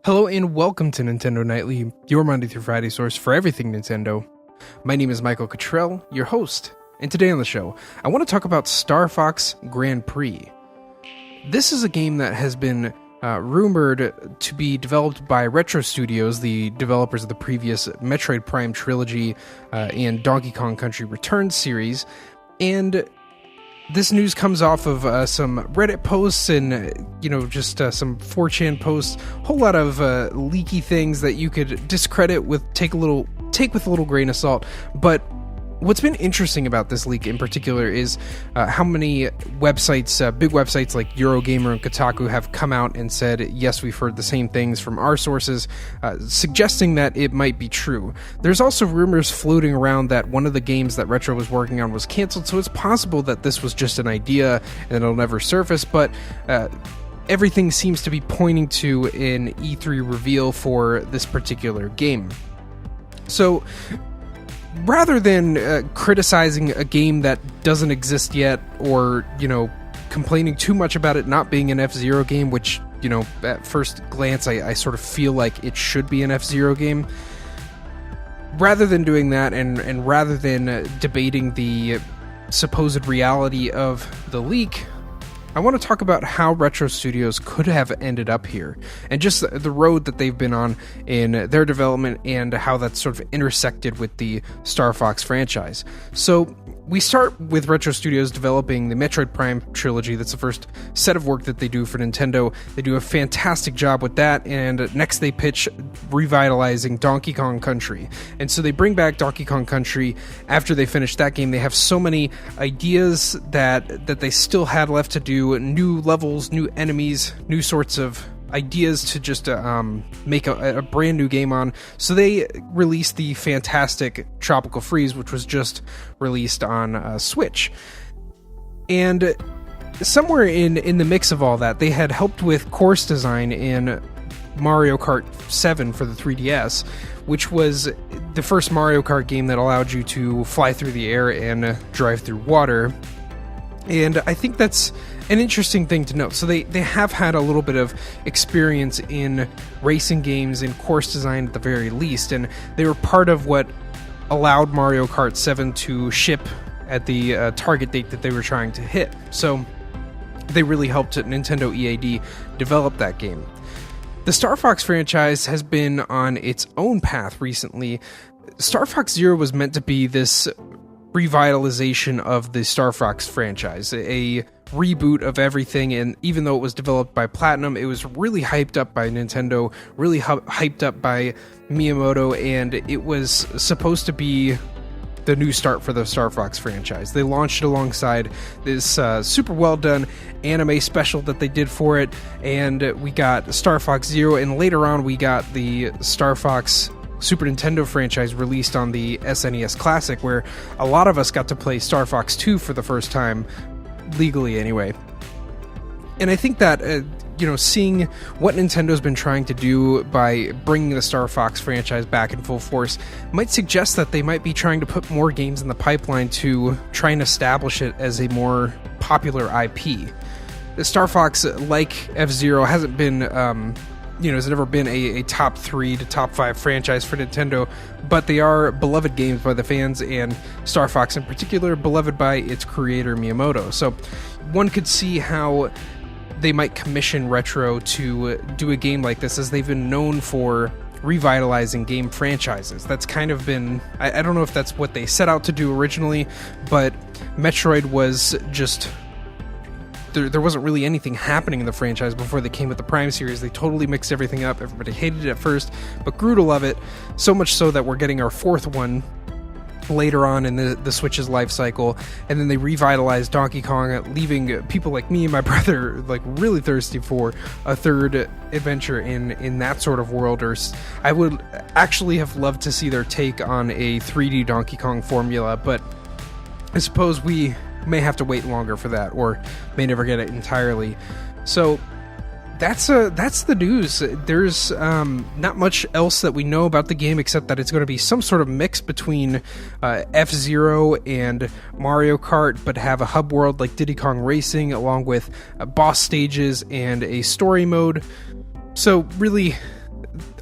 Hello and welcome to Nintendo Nightly, your Monday through Friday source for everything Nintendo. My name is Michael Cottrell, your host, and today on the show, I want to talk about Starfox Grand Prix. This is a game that has been rumored to be developed by Retro Studios, the developers of the previous Metroid Prime trilogy and Donkey Kong Country Returns series, and this news comes off of some Reddit posts and, just some 4chan posts, a whole lot of leaky things that you could discredit take with a little grain of salt. But what's been interesting about this leak in particular is how many websites, big websites like Eurogamer and Kotaku have come out and said, yes, we've heard the same things from our sources, suggesting that it might be true. There's also rumors floating around that one of the games that Retro was working on was canceled, so it's possible that this was just an idea and it'll never surface, but everything seems to be pointing to an E3 reveal for this particular game. So rather than criticizing a game that doesn't exist yet or, complaining too much about it not being an F-Zero game, which, at first glance I sort of feel like it should be an F-Zero game, rather than doing that and rather than debating the supposed reality of the leak, I want to talk about how Retro Studios could have ended up here, and just the road that they've been on in their development and how that's sort of intersected with the Starfox franchise. So we start with Retro Studios developing the Metroid Prime trilogy. That's the first set of work that they do for Nintendo. They do a fantastic job with that, and next they pitch revitalizing Donkey Kong Country. And so they bring back Donkey Kong Country. After they finish that game, they have so many ideas that they still had left to do, new levels, new enemies, new sorts of ideas to just make a brand new game on. So they released the fantastic Tropical Freeze, which was just released on Switch. And somewhere in the mix of all that, they had helped with course design in Mario Kart 7 for the 3DS, which was the first Mario Kart game that allowed you to fly through the air and drive through water. And I think that's an interesting thing to note. So they have had a little bit of experience in racing games and course design at the very least, and they were part of what allowed Mario Kart 7 to ship at the target date that they were trying to hit. So they really helped Nintendo EAD develop that game. The Star Fox franchise has been on its own path recently. Star Fox Zero was meant to be this revitalization of the Star Fox franchise, a reboot of everything, and even though it was developed by Platinum, it was really hyped up by Nintendo, really hyped up by Miyamoto, and it was supposed to be the new start for the Star Fox franchise. They launched it alongside this super well done anime special that they did for it, and we got Star Fox Zero, and later on we got the Star Fox Super Nintendo franchise released on the SNES Classic, where a lot of us got to play Star Fox 2 for the first time, legally anyway. And I think that, seeing what Nintendo's been trying to do by bringing the Star Fox franchise back in full force might suggest that they might be trying to put more games in the pipeline to try and establish it as a more popular IP. Star Fox, like F-Zero, hasn't been has never been a top 3 to top 5 franchise for Nintendo, but they are beloved games by the fans, and Star Fox in particular, beloved by its creator Miyamoto. So one could see how they might commission Retro to do a game like this, as they've been known for revitalizing game franchises. That's kind of been, I don't know if that's what they set out to do originally, but Metroid was just, there wasn't really anything happening in the franchise before they came with the Prime series. They totally mixed everything up. Everybody hated it at first, but grew to love it, so much so that we're getting our fourth one later on in the Switch's life cycle. And then they revitalized Donkey Kong, leaving people like me and my brother like really thirsty for a third adventure in that sort of world. Or I would actually have loved to see their take on a 3D Donkey Kong formula, but I suppose we may have to wait longer for that, or may never get it entirely. So that's the news. There's not much else that we know about the game except that it's going to be some sort of mix between F-Zero and Mario Kart, but have a hub world like Diddy Kong Racing, along with boss stages and a story mode. So really,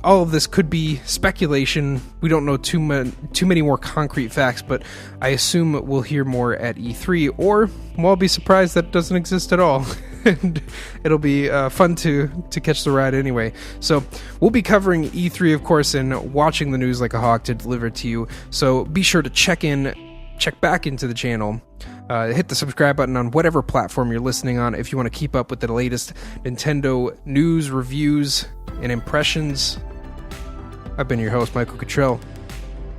all of this could be speculation. We don't know too many more concrete facts, but I assume we'll hear more at E3, or well, I'll be surprised that it doesn't exist at all. And it'll be fun to catch the ride anyway. So we'll be covering E3, of course, and watching the news like a hawk to deliver it to you. So be sure to check back into the channel. Hit the subscribe button on whatever platform you're listening on if you want to keep up with the latest Nintendo news, reviews, and impressions. I've been your host, Michael Cottrell.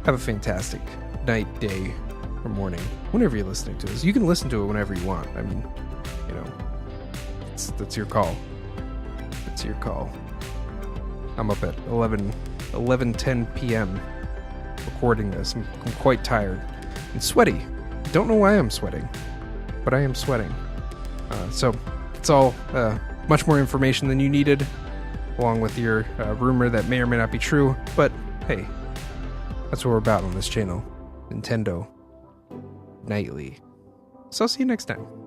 Have a fantastic night, day, or morning, whenever you're listening to this. You can listen to it whenever you want. I mean, you know, that's your call. It's your call. I'm up at 11:10 p.m. recording this. I'm quite tired and sweaty. Don't know why I'm sweating, but I am sweating. So it's all much more information than you needed, along with your rumor that may or may not be true. But hey, that's what we're about on this channel, Nintendo Nightly. So I'll see you next time.